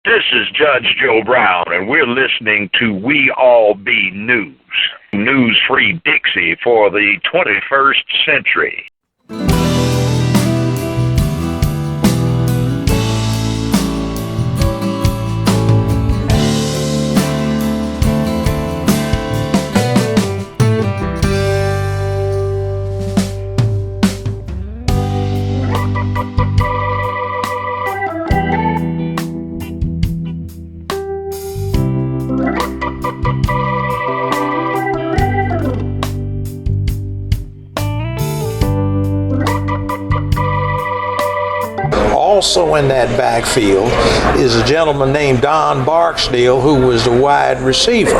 This is Judge Joe Brown, and we're listening to We All Be News. News-free Dixie for the 21st century. Also in that backfield is a gentleman named Don Barksdale, who was the wide receiver.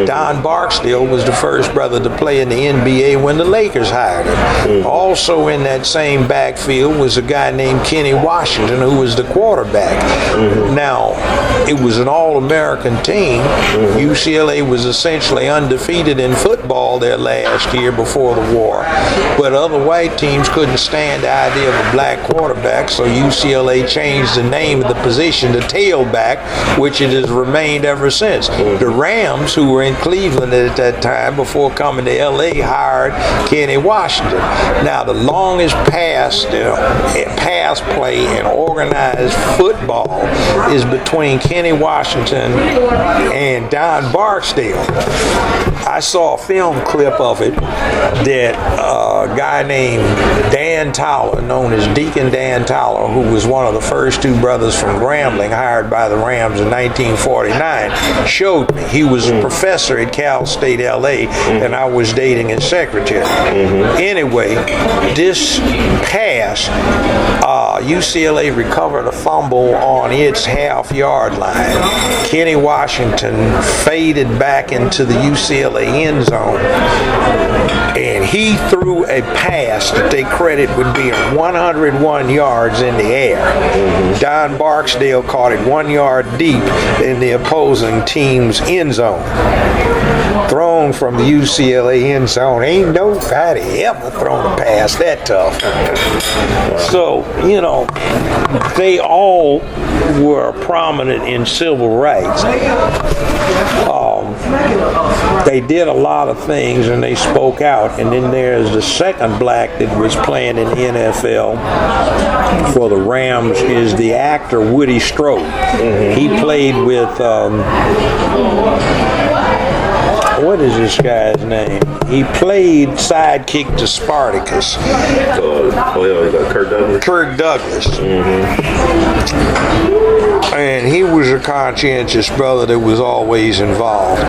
Don Barksdale was the first brother to play in the NBA when the Lakers hired him. Also in that same backfield was a guy named Kenny Washington, who was the quarterback. Now, it was an all-American team. UCLA was essentially undefeated in football their last year before the war, but other white teams couldn't stand the idea of a black quarterback, so UCLA changed the name of the position to tailback, which it has remained ever since. The Rams, who were in Cleveland at that time before coming to L.A., hired Kenny Washington. Now, the longest pass play in organized football is between Kenny Washington and Don Barksdale. I saw a film clip of it that a guy named Dan Towler, known as Deacon Dan Towler, who was one of the first two brothers from Grambling hired by the Rams in 1949, showed me. He was a professor at Cal State LA, and I was dating his secretary. Anyway, this pass, UCLA recovered a fumble on its half-yard line. Kenny Washington faded back into the UCLA end zone, and he threw a pass that they credit would be 101 yards in the air. Don Barksdale caught it 1 yard deep in the opposing team's end zone. Thrown from the UCLA end zone. Ain't nobody ever thrown a pass that tough. So, you know, they all were prominent in civil rights. They did a lot of things and they spoke out. And then there's the second black that was playing in the NFL for the Rams is the actor Woody Strode. He played with what is this guy's name? He played sidekick to Spartacus. Kirk Douglas. Kirk Douglas. And he was a conscientious brother that was always involved.